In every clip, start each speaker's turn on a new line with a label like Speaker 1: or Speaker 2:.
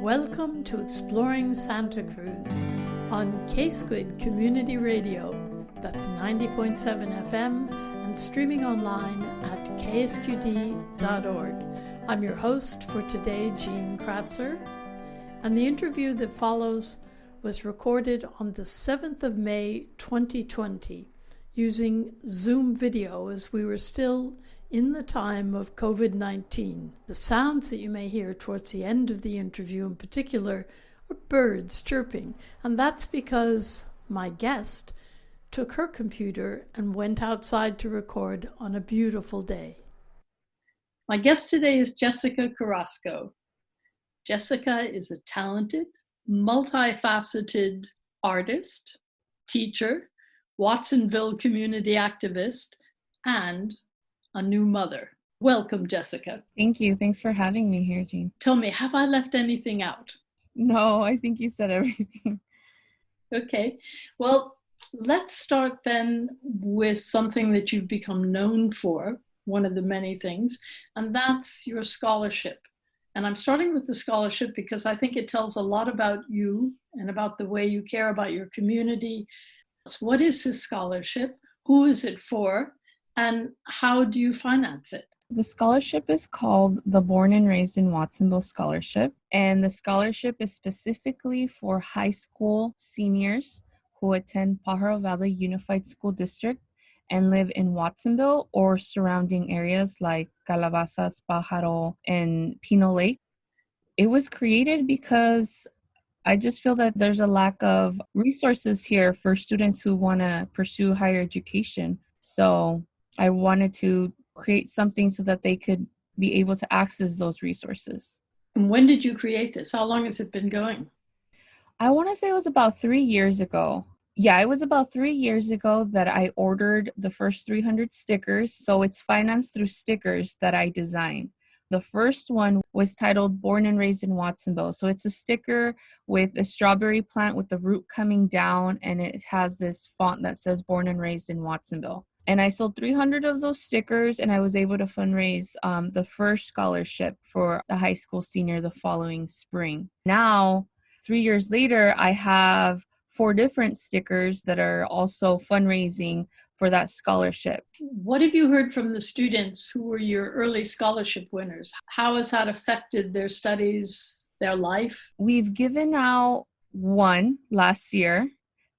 Speaker 1: Welcome to Exploring Santa Cruz on K-Squid Community Radio. That's 90.7 FM and streaming online at ksqd.org. I'm your host for today, Jean Kratzer, and the interview that follows was recorded on the 7th of May 2020 using Zoom video as we were still in the time of COVID-19. The sounds that you may hear towards the end of the interview in particular are birds chirping, and that's because my guest took her computer and went outside to record on a beautiful day. My guest today is Jessica Carrasco. Jessica is a talented, multifaceted artist, teacher, Watsonville community activist, and a new mother. Welcome, Jessica.
Speaker 2: Thank you. Thanks for having me here, Jean.
Speaker 1: Tell me, have I left anything out?
Speaker 2: No, I think you said everything.
Speaker 1: Okay. Well, let's start then with something that you've become known for, one of the many things, and that's your scholarship. And I'm starting with the scholarship because I think it tells a lot about you and about the way you care about your community. So what is this scholarship? Who is it for? And how do you finance it?
Speaker 2: The scholarship is called the Born and Raised in Watsonville Scholarship. And the scholarship is specifically for high school seniors who attend Pajaro Valley Unified School District and live in Watsonville or surrounding areas like Calabazas, Pajaro, and Pino Lake. It was created because I just feel that there's a lack of resources here for students who want to pursue higher education. So I wanted to create something so that they could be able to access those resources.
Speaker 1: And when did you create this? How long has it been going?
Speaker 2: I want to say it was about 3 years ago. Yeah, it was about 3 years ago that I ordered the first 300 stickers. So it's financed through stickers that I designed. The first one was titled Born and Raised in Watsonville. So it's a sticker with a strawberry plant with the root coming down, and it has this font that says Born and Raised in Watsonville. And I sold 300 of those stickers, and I was able to fundraise the first scholarship for a high school senior the following spring. Now, 3 years later, I have 4 different stickers that are also fundraising for that scholarship.
Speaker 1: What have you heard from the students who were your early scholarship winners? How has that affected their studies, their life?
Speaker 2: We've given out one last year.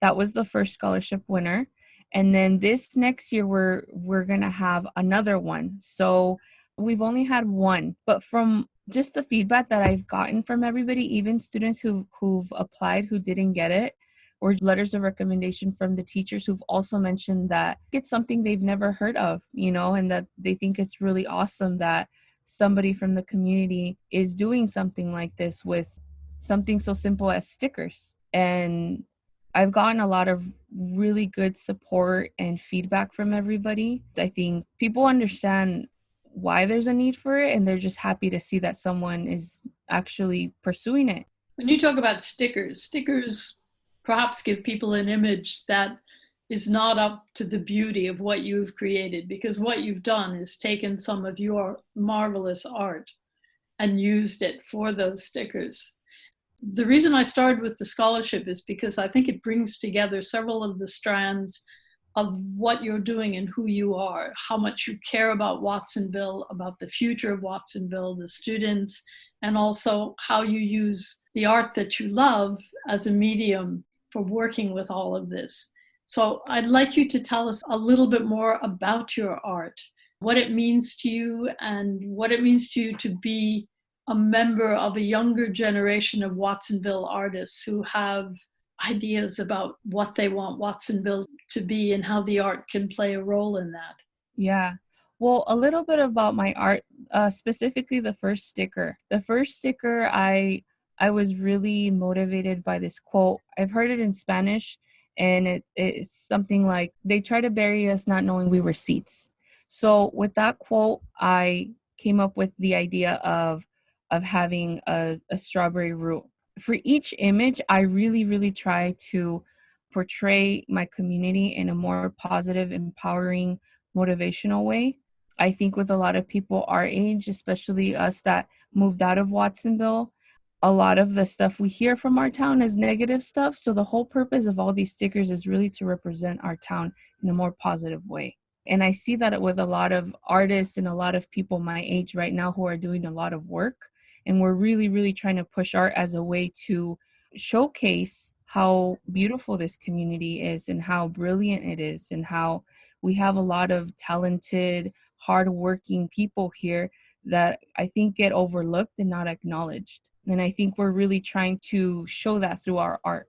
Speaker 2: That was the first scholarship winner. And then this next year, we're going to have another one. So we've only had one. But from just the feedback that I've gotten from everybody, even students who've applied who didn't get it, or letters of recommendation from the teachers who've also mentioned that it's something they've never heard of, and that they think it's really awesome that somebody from the community is doing something like this with something so simple as stickers. And I've gotten a lot of really good support and feedback from everybody. I think people understand why there's a need for it, and they're just happy to see that someone is actually pursuing it.
Speaker 1: When you talk about stickers perhaps give people an image that is not up to the beauty of what you've created, because what you've done is taken some of your marvelous art and used it for those stickers. The reason I started with the scholarship is because I think it brings together several of the strands of what you're doing and who you are, how much you care about Watsonville, about the future of Watsonville, the students, and also how you use the art that you love as a medium for working with all of this. So I'd like you to tell us a little bit more about your art, what it means to you and what it means to you to be a member of a younger generation of Watsonville artists who have ideas about what they want Watsonville to be and how the art can play a role in that.
Speaker 2: Yeah. Well, a little bit about my art, specifically the first sticker. The first sticker, I was really motivated by this quote. I've heard it in Spanish, and it's something like, they try to bury us not knowing we were seeds. So with that quote, I came up with the idea of having a strawberry root. For each image, I really, really try to portray my community in a more positive, empowering, motivational way. I think with a lot of people our age, especially us that moved out of Watsonville, a lot of the stuff we hear from our town is negative stuff. So the whole purpose of all these stickers is really to represent our town in a more positive way. And I see that with a lot of artists and a lot of people my age right now who are doing a lot of work. And we're really, really trying to push art as a way to showcase how beautiful this community is and how brilliant it is and how we have a lot of talented, hardworking people here that I think get overlooked and not acknowledged. And I think we're really trying to show that through our art.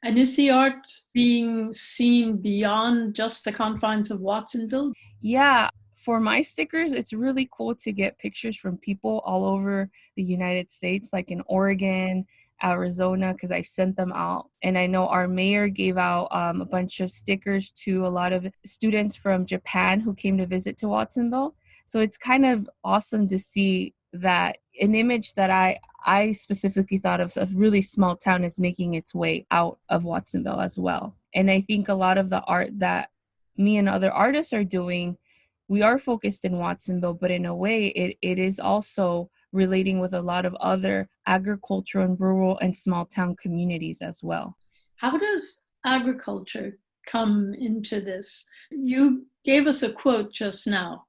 Speaker 1: And is the art being seen beyond just the confines of Watsonville?
Speaker 2: Yeah, for my stickers, it's really cool to get pictures from people all over the United States, like in Oregon, Arizona, because I've sent them out. And I know our mayor gave out a bunch of stickers to a lot of students from Japan who came to visit to Watsonville. So it's kind of awesome to see that an image that I specifically thought of a really small town is making its way out of Watsonville as well. And I think a lot of the art that me and other artists are doing, we are focused in Watsonville, but in a way it is also relating with a lot of other agricultural and rural and small town communities as well.
Speaker 1: How does agriculture come into this? You gave us a quote just now,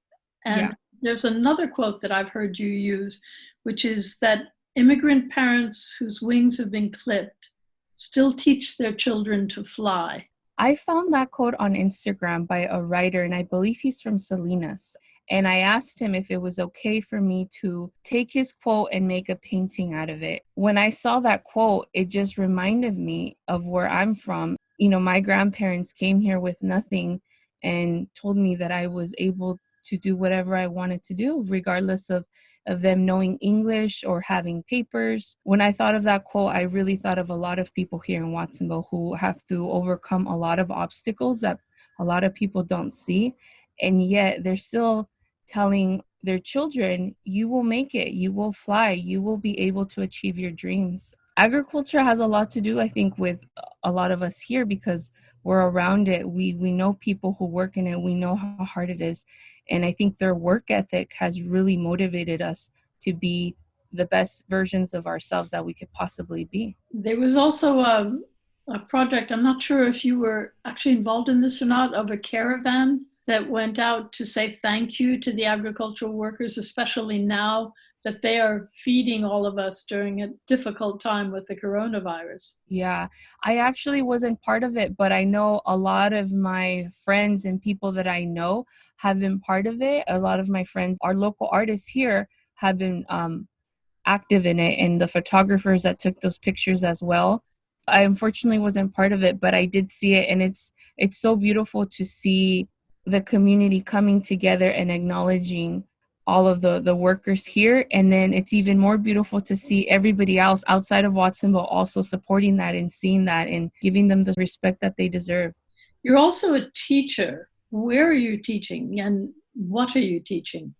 Speaker 1: and
Speaker 2: Yeah.
Speaker 1: there's another quote that I've heard you use, which is that immigrant parents whose wings have been clipped still teach their children to fly.
Speaker 2: I found that quote on Instagram by a writer, and I believe he's from Salinas. And I asked him if it was okay for me to take his quote and make a painting out of it. When I saw that quote, it just reminded me of where I'm from. You know, my grandparents came here with nothing and told me that I was able to do whatever I wanted to do, regardless of them knowing English or having papers. When I thought of that quote, I really thought of a lot of people here in Watsonville who have to overcome a lot of obstacles that a lot of people don't see. And yet they're still telling their children, you will make it, you will fly, you will be able to achieve your dreams. Agriculture has a lot to do, I think, with a lot of us here because we're around it. We know people who work in it. We know how hard it is. And I think their work ethic has really motivated us to be the best versions of ourselves that we could possibly be.
Speaker 1: There was also a project, I'm not sure if you were actually involved in this or not, of a caravan that went out to say thank you to the agricultural workers, especially now that they are feeding all of us during a difficult time with the coronavirus.
Speaker 2: Yeah, I actually wasn't part of it, but I know a lot of my friends and people that I know have been part of it. A lot of my friends, our local artists here, have been active in it, and the photographers that took those pictures as well. I unfortunately wasn't part of it, but I did see it, and it's so beautiful to see the community coming together and acknowledging all of the workers here. And then it's even more beautiful to see everybody else outside of Watsonville also supporting that and seeing that and giving them the respect that they deserve.
Speaker 1: You're also a teacher. Where are you teaching and what are you teaching?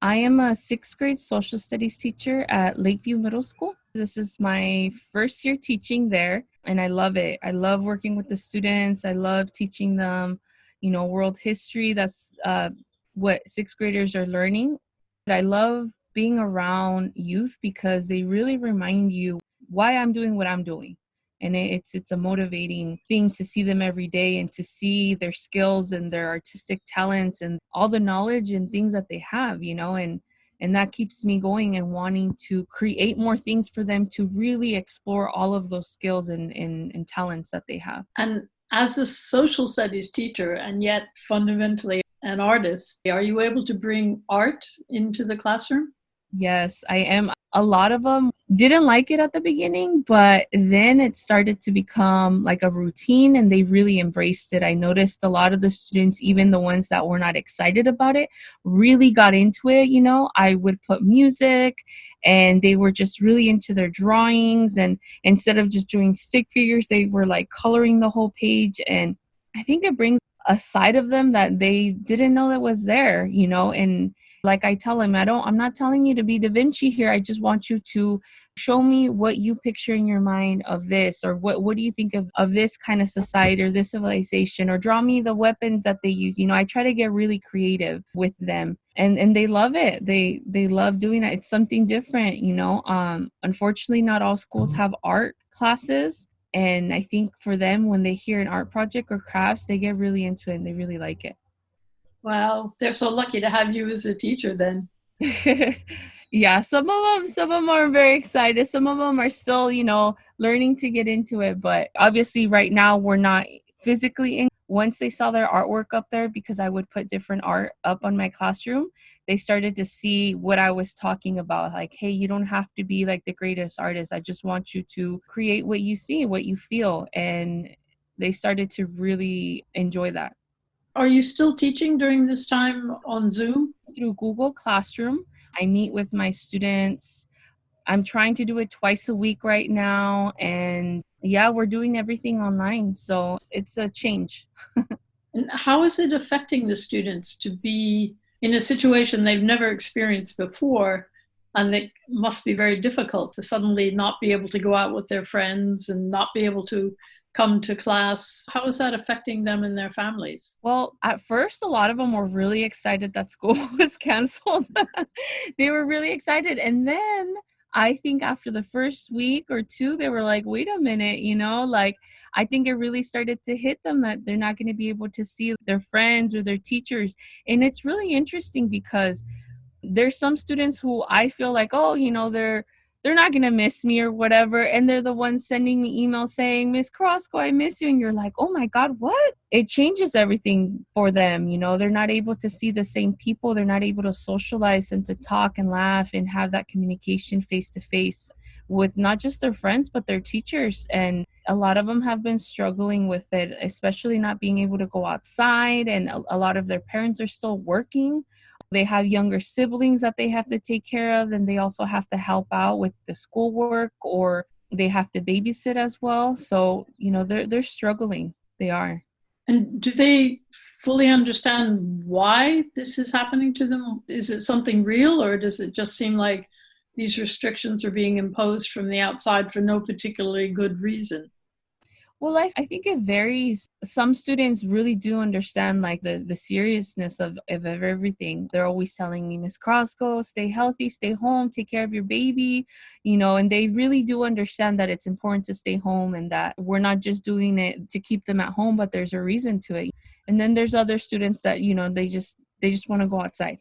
Speaker 2: I am a sixth grade social studies teacher at Lakeview Middle School. This is my first year teaching there, and I love it. I love working with the students. I love teaching them, world history. That's what sixth graders are learning. I love being around youth because they really remind you why I'm doing what I'm doing. And it's a motivating thing to see them every day and to see their skills and their artistic talents and all the knowledge and things that they have, and that keeps me going and wanting to create more things for them to really explore all of those skills and talents that they have.
Speaker 1: And as a social studies teacher and yet fundamentally an artist, are you able to bring art into the classroom?
Speaker 2: Yes, I am. A lot of them didn't like it at the beginning, but then it started to become like a routine and they really embraced it. I noticed a lot of the students, even the ones that were not excited about it, really got into it. I would put music and they were just really into their drawings. And instead of just doing stick figures, they were like coloring the whole page. And I think it brings a side of them that they didn't know that was there, Like I tell him, I'm not telling you to be Da Vinci here. I just want you to show me what you picture in your mind of this, or what do you think of this kind of society or this civilization, or draw me the weapons that they use. I try to get really creative with them, and they love it. They love doing it. It's something different. Unfortunately, not all schools have art classes. And I think for them, when they hear an art project or crafts, they get really into it and they really like it.
Speaker 1: Wow, they're so lucky to have you as a teacher then.
Speaker 2: Yeah, some of them are very excited. Some of them are still, learning to get into it. But obviously right now we're not physically in. Once they saw their artwork up there, because I would put different art up on my classroom, they started to see what I was talking about. Like, hey, you don't have to be like the greatest artist. I just want you to create what you see, what you feel. And they started to really enjoy that.
Speaker 1: Are you still teaching during this time on Zoom?
Speaker 2: Through Google Classroom, I meet with my students. I'm trying to do it twice a week right now. And yeah, we're doing everything online. So it's a change.
Speaker 1: And how is it affecting the students to be in a situation they've never experienced before? And it must be very difficult to suddenly not be able to go out with their friends and not be able to come to class. How is that affecting them and their families?
Speaker 2: Well, at first, a lot of them were really excited that school was canceled. They were really excited. And then I think after the first week or two, they were like, wait a minute, like I think it really started to hit them that they're not going to be able to see their friends or their teachers. And it's really interesting because there's some students who I feel like, oh, they're not going to miss me or whatever. And they're the ones sending me emails saying, Miss Carrasco, I miss you. And you're like, oh my God, what? It changes everything for them. They're not able to see the same people. They're not able to socialize and to talk and laugh and have that communication face to face with not just their friends, but their teachers. And a lot of them have been struggling with it, especially not being able to go outside. And a lot of their parents are still working. They have younger siblings that they have to take care of, and they also have to help out with the schoolwork, or they have to babysit as well. So, they're struggling. They are.
Speaker 1: And do they fully understand why this is happening to them? Is it something real, or does it just seem like these restrictions are being imposed from the outside for no particularly good reason?
Speaker 2: Well, I think it varies. Some students really do understand like the seriousness of everything. They're always telling me, Miss Carrasco, stay healthy, stay home, take care of your baby, and they really do understand that it's important to stay home and that we're not just doing it to keep them at home, but there's a reason to it. And then there's other students that, they just want to go outside.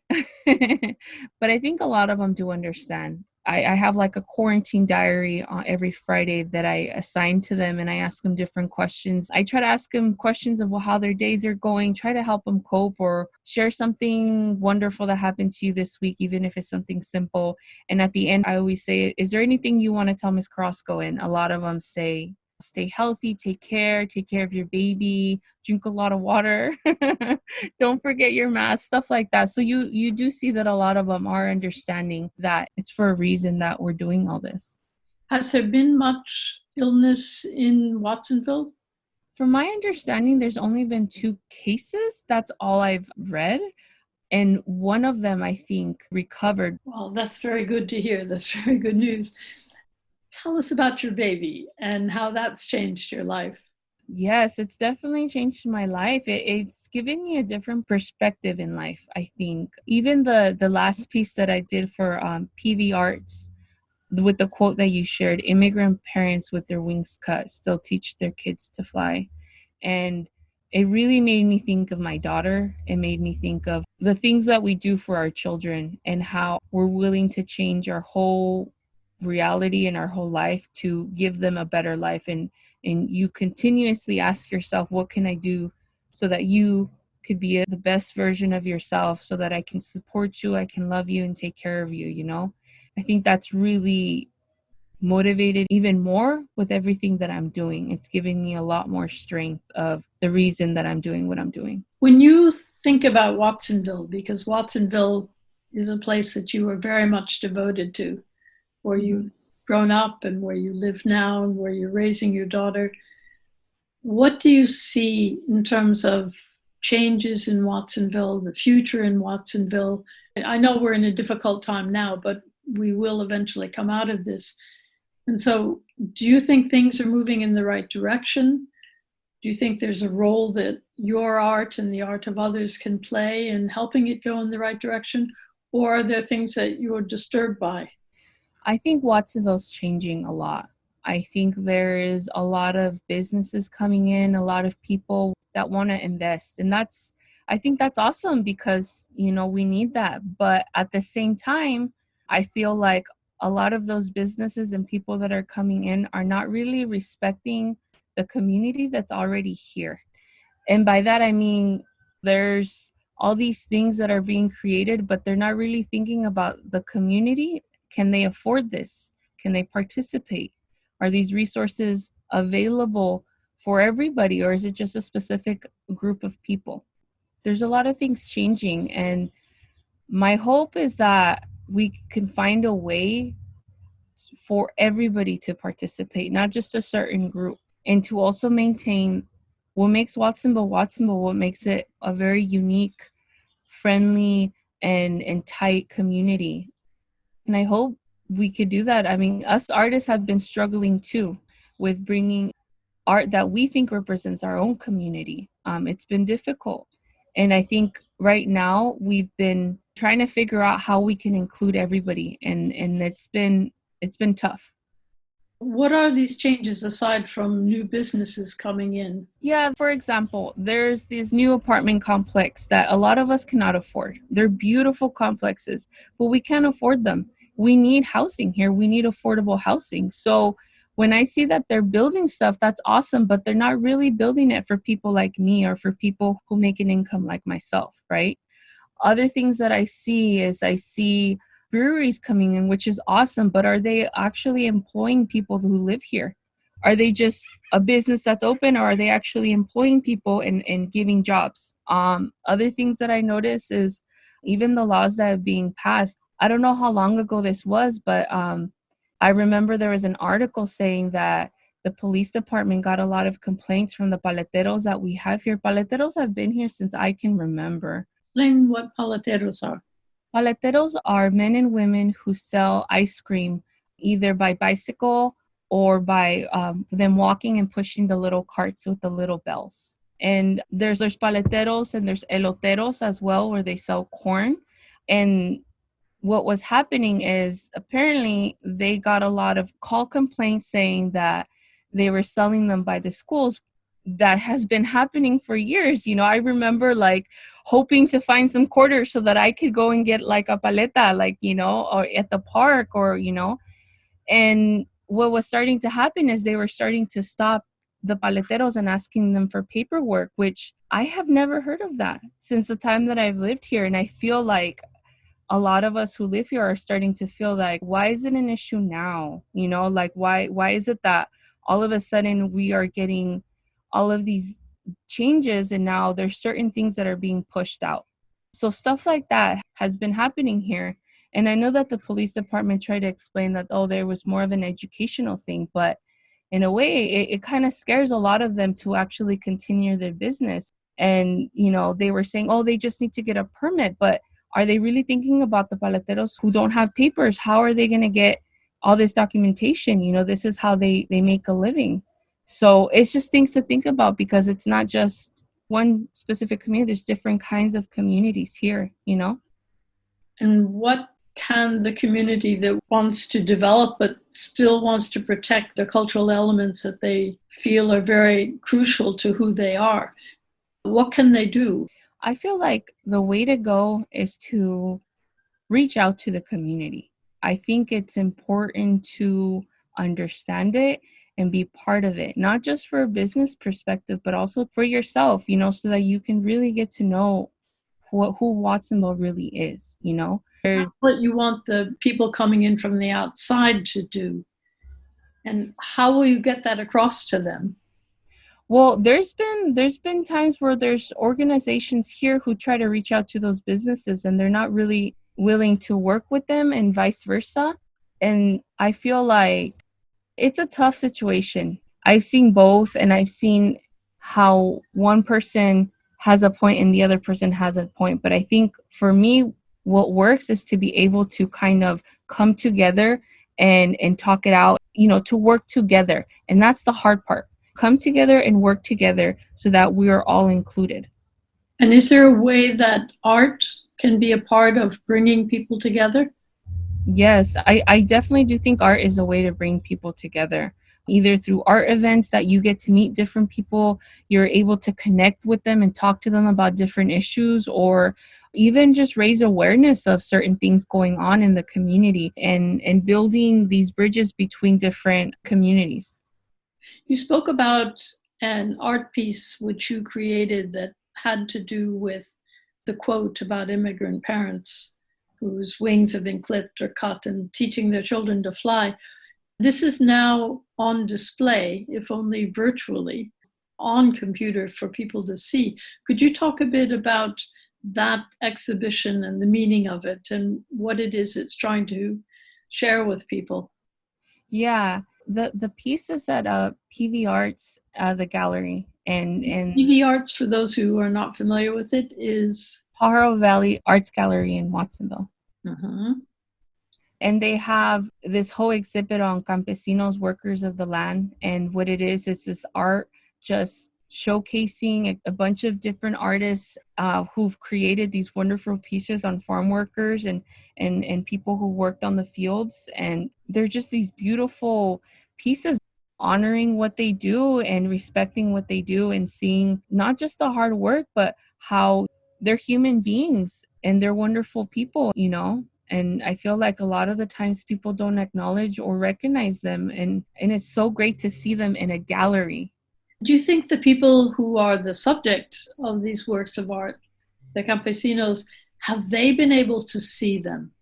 Speaker 2: But I think a lot of them do understand. I have like a quarantine diary every Friday that I assign to them, and I ask them different questions. I try to ask them questions of how their days are going, try to help them cope or share something wonderful that happened to you this week, even if it's something simple. And at the end, I always say, is there anything you want to tell Miss Carrasco? And a lot of them say, stay healthy, take care of your baby, drink a lot of water, don't forget your mask, stuff like that. So you do see that a lot of them are understanding that it's for a reason that we're doing all this.
Speaker 1: Has there been much illness in Watsonville?
Speaker 2: From my understanding, there's only been 2 cases. That's all I've read. And one of them, I think, recovered.
Speaker 1: Well, that's very good to hear. That's very good news. Tell us about your baby and how that's changed your life.
Speaker 2: Yes, it's definitely changed my life. It's given me a different perspective in life, I think. Even the last piece that I did for PV Arts, with the quote that you shared, immigrant parents with their wings cut still teach their kids to fly. And it really made me think of my daughter. It made me think of the things that we do for our children and how we're willing to change our whole reality and our whole life to give them a better life. And you continuously ask yourself, what can I do so that you could be the best version of yourself, so that I can support you, I can love you and take care of you. I think that's really motivated even more with everything that I'm doing. It's giving me a lot more strength of the reason that I'm doing what I'm doing.
Speaker 1: When you think about Watsonville, because Watsonville is a place that you are very much devoted to, where you've grown up and where you live now and where you're raising your daughter, what do you see in terms of changes in Watsonville, the future in Watsonville, I know we're in a difficult time now, but we will eventually come out of this. And so, do you think things are moving in the right direction? Do you think there's a role that your art and the art of others can play in helping it go in the right direction? Or are there things that you're disturbed by?
Speaker 2: I think Watsonville's changing a lot. I think there is a lot of businesses coming in, a lot of people that want to invest. And I think that's awesome because, we need that. But at the same time, I feel like a lot of those businesses and people that are coming in are not really respecting the community that's already here. And by that, I mean, there's all these things that are being created, but they're not really thinking about the community. Can they afford this? Can they participate? Are these resources available for everybody, or is it just a specific group of people? There's a lot of things changing, and my hope is that we can find a way for everybody to participate, not just a certain group, and to also maintain what makes Watsonville, what makes it a very unique, friendly, and tight community. And I hope we could do that. I mean, us artists have been struggling too with bringing art that we think represents our own community. It's been difficult. And I think right now we've been trying to figure out how we can include everybody. And it's been tough.
Speaker 1: What are these changes aside from new businesses coming in?
Speaker 2: Yeah, for example, there's this new apartment complex that a lot of us cannot afford. They're beautiful complexes, but we can't afford them. We need housing here. We need affordable housing. So when I see that they're building stuff, that's awesome, but they're not really building it for people like me or for people who make an income like myself, right? Other things that I see breweries coming in, which is awesome, but are they actually employing people who live here? Are they just a business that's open, or are they actually employing people and giving jobs? Other things that I notice is even the laws that are being passed. I don't know how long ago this was, but I remember there was an article saying that the police department got a lot of complaints from the paleteros that we have here. Paleteros have been here since I can remember.
Speaker 1: Explain what paleteros are.
Speaker 2: Paleteros are men and women who sell ice cream either by bicycle or by them walking and pushing the little carts with the little bells. And there's paleteros and there's eloteros as well, where they sell corn. And what was happening is apparently they got a lot of call complaints saying that they were selling them by the schools. That has been happening for years. I remember like hoping to find some quarters so that I could go and get like a paleta, like, or at the park or. And what was starting to happen is they were starting to stop the paleteros and asking them for paperwork, which I have never heard of that since the time that I've lived here. And I feel like a lot of us who live here are starting to feel like, why is it an issue now? Like why is it that all of a sudden we are getting all of these changes and now there's certain things that are being pushed out? So stuff like that has been happening here. And I know that the police department tried to explain that, there was more of an educational thing, but in a way, it kind of scares a lot of them to actually continue their business. And, they were saying, they just need to get a permit. But are they really thinking about the paleteros who don't have papers? How are they going to get all this documentation? This is how they make a living. So it's just things to think about, because it's not just one specific community. There's different kinds of communities here.
Speaker 1: And what can the community that wants to develop but still wants to protect the cultural elements that they feel are very crucial to who they are, what can they do?
Speaker 2: I feel like the way to go is to reach out to the community. I think it's important to understand it and be part of it, not just for a business perspective, but also for yourself, so that you can really get to know who Watsonville really is,
Speaker 1: That's what you want the people coming in from the outside to do. And how will you get that across to them?
Speaker 2: Well, there's been times where there's organizations here who try to reach out to those businesses and they're not really willing to work with them, and vice versa. And I feel like it's a tough situation. I've seen both, and I've seen how one person has a point and the other person has a point. But I think for me, what works is to be able to kind of come together and talk it out, to work together. And that's the hard part. Come together and work together so that we are all included.
Speaker 1: And is there a way that art can be a part of bringing people together?
Speaker 2: Yes, I definitely do think art is a way to bring people together, either through art events that you get to meet different people, you're able to connect with them and talk to them about different issues, or even just raise awareness of certain things going on in the community and building these bridges between different communities.
Speaker 1: You spoke about an art piece which you created that had to do with the quote about immigrant parents whose wings have been clipped or cut and teaching their children to fly. This is now on display, if only virtually, on computer for people to see. Could you talk a bit about that exhibition and the meaning of it and what it is it's trying to share with people?
Speaker 2: Yeah, the piece is at PV Arts, the gallery, and
Speaker 1: PV Arts, for those who are not familiar with it, is
Speaker 2: Pajaro Valley Arts Gallery in Watsonville.
Speaker 1: uh-huh.
Speaker 2: And they have this whole exhibit on campesinos, workers of the land. And what it is this art just showcasing a bunch of different artists who've created these wonderful pieces on farm workers and people who worked on the fields. And they're just these beautiful pieces honoring what they do and respecting what they do and seeing not just the hard work, but how they're human beings and they're wonderful people. And I feel like a lot of the times people don't acknowledge or recognize them. And it's so great to see them in a gallery.
Speaker 1: Do you think the people who are the subject of these works of art, the campesinos, have they been able to see them?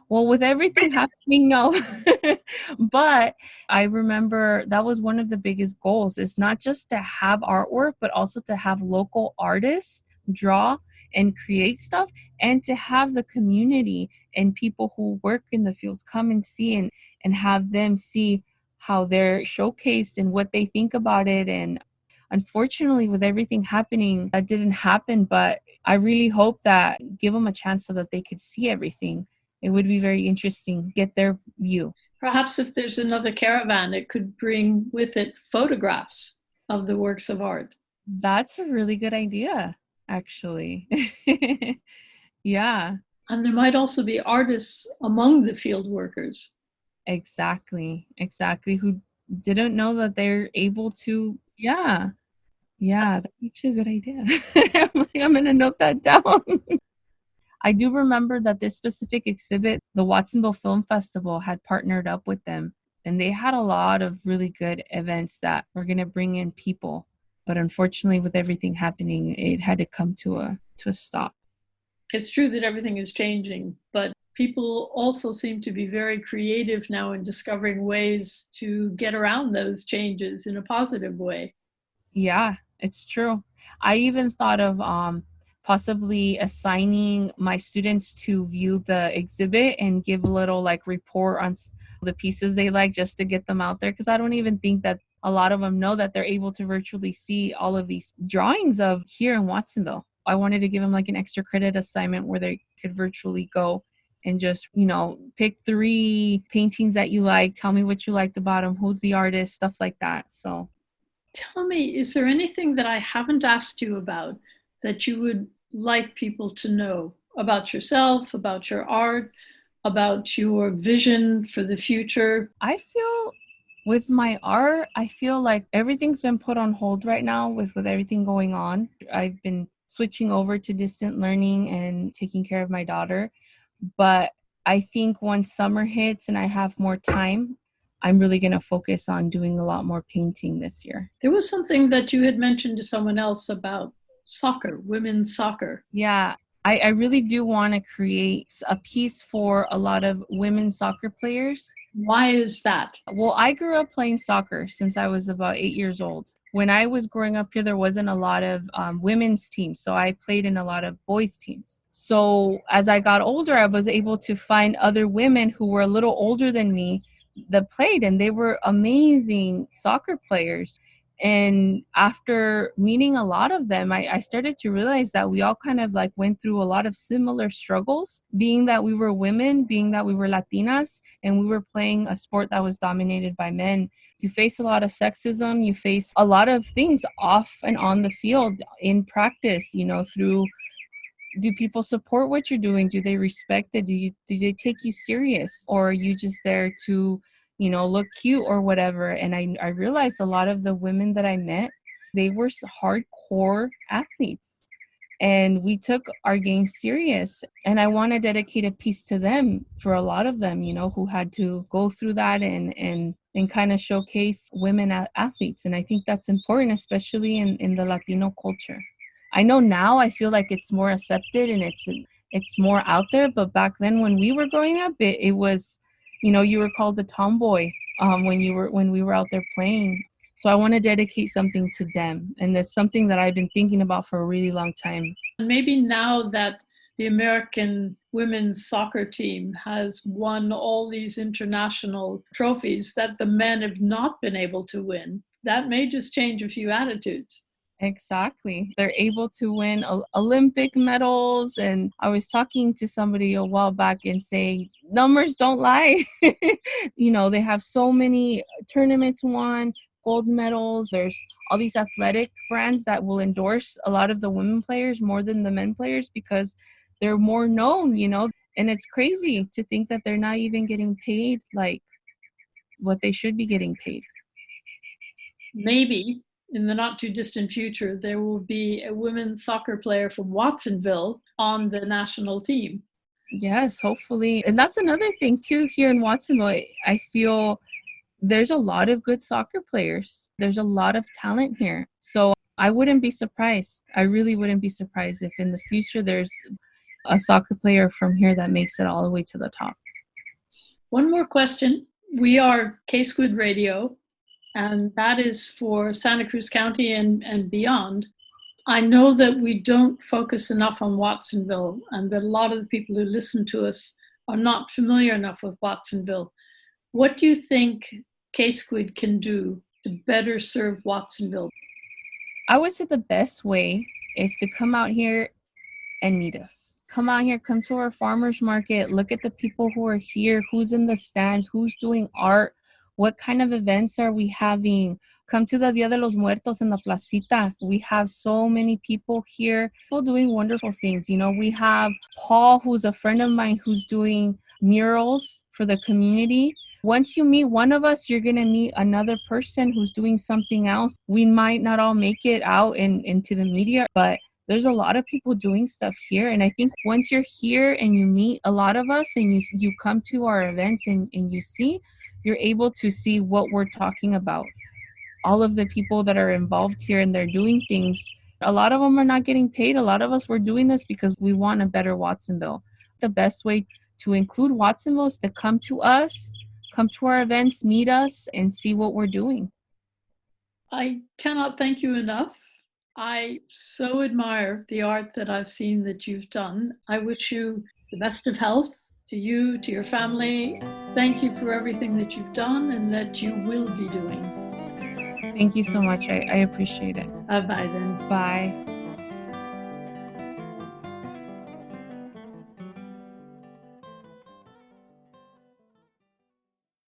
Speaker 2: Well, with everything happening, no. But I remember that was one of the biggest goals, is not just to have artwork, but also to have local artists draw and create stuff, and to have the community and people who work in the fields come and see and have them see how they're showcased and what they think about it. And unfortunately, with everything happening, that didn't happen, but I really hope that give them a chance so that they could see everything. It would be very interesting, get their view.
Speaker 1: Perhaps if there's another caravan, it could bring with it photographs of the works of art.
Speaker 2: That's a really good idea, actually. Yeah.
Speaker 1: And there might also be artists among the field workers.
Speaker 2: Exactly. Who didn't know that they're able to. Yeah. That's actually a good idea. I'm going to note that down. I do remember that this specific exhibit, the Watsonville Film Festival, had partnered up with them, and they had a lot of really good events that were going to bring in people. But unfortunately, with everything happening, it had to come to a stop.
Speaker 1: It's true that everything is changing, but people also seem to be very creative now in discovering ways to get around those changes in a positive way.
Speaker 2: Yeah, it's true. I even thought of possibly assigning my students to view the exhibit and give a little report on the pieces they like, just to get them out there, because I don't even think that a lot of them know that they're able to virtually see all of these drawings of here in Watsonville. I wanted to give them an extra credit assignment where they could virtually go and just, pick 3 paintings that you like, tell me what you liked about them, who's the artist, stuff like that. So
Speaker 1: tell me, is there anything that I haven't asked you about that you would like people to know about yourself, about your art, about your vision for the future?
Speaker 2: I feel with my art, I feel like everything's been put on hold right now with everything going on. I've been switching over to distant learning and taking care of my daughter. But I think once summer hits and I have more time, I'm really going to focus on doing a lot more painting this year.
Speaker 1: There was something that you had mentioned to someone else about soccer, women's soccer.
Speaker 2: Yeah, I really do want to create a piece for a lot of women's soccer players.
Speaker 1: Why is that?
Speaker 2: Well, I grew up playing soccer since I was about 8 years old. When I was growing up here, there wasn't a lot of women's teams, so I played in a lot of boys' teams. So as I got older, I was able to find other women who were a little older than me that played, and they were amazing soccer players. And after meeting a lot of them, I started to realize that we all kind of like went through a lot of similar struggles, being that we were women, being that we were Latinas, and we were playing a sport that was dominated by men. You face a lot of sexism, you face a lot of things off and on the field in practice, through, do people support what you're doing? Do they respect it? Do they take you serious? Or are you just there to, look cute or whatever? And I realized a lot of the women that I met, they were hardcore athletes. And we took our game serious. And I want to dedicate a piece to them, for a lot of them, who had to go through that and kind of showcase women athletes. And I think that's important, especially in the Latino culture. I know now I feel like it's more accepted and it's more out there. But back then when we were growing up, it was, you were called the tomboy when we were out there playing. So I want to dedicate something to them. And that's something that I've been thinking about for a really long time.
Speaker 1: Maybe now that the American women's soccer team has won all these international trophies that the men have not been able to win, that may just change a few attitudes.
Speaker 2: Exactly. They're able to win Olympic medals. And I was talking to somebody a while back and saying, numbers don't lie. They have so many tournaments won, gold medals. There's all these athletic brands that will endorse a lot of the women players more than the men players because they're more known, And it's crazy to think that they're not even getting paid like what they should be getting paid.
Speaker 1: Maybe in the not too distant future, there will be a women's soccer player from Watsonville on the national team.
Speaker 2: Yes, hopefully. And that's another thing too, here in Watsonville. I feel there's a lot of good soccer players. There's a lot of talent here. So I wouldn't be surprised. I really wouldn't be surprised if in the future there's a soccer player from here that makes it all the way to the top.
Speaker 1: One more question. We are K-Squid Radio, and that is for Santa Cruz County and beyond. I know that we don't focus enough on Watsonville, and that a lot of the people who listen to us are not familiar enough with Watsonville. What do you think K-Squid can do to better serve Watsonville?
Speaker 2: I would say the best way is to come out here and meet us. Come out here, come to our farmers market, look at the people who are here, who's in the stands, who's doing art, what kind of events are we having. Come to the Dia de los Muertos in the Placita. We have so many people here, people doing wonderful things. We have Paul, who's a friend of mine, who's doing murals for the community. Once you meet one of us, you're going to meet another person who's doing something else. We might not all make it out into the media, but there's a lot of people doing stuff here. And I think once you're here and you meet a lot of us and you come to our events and you see, you're able to see what we're talking about. All of the people that are involved here and they're doing things, a lot of them are not getting paid. A lot of us, we're doing this because we want a better Watsonville. The best way to include Watsonville is to come to us, come to our events, meet us, and see what we're doing.
Speaker 1: I cannot thank you enough. I so admire the art that I've seen that you've done. I wish you the best of health, to you, to your family. Thank you for everything that you've done and that you will be doing.
Speaker 2: Thank you so much. I appreciate it.
Speaker 1: Bye then.
Speaker 2: Bye.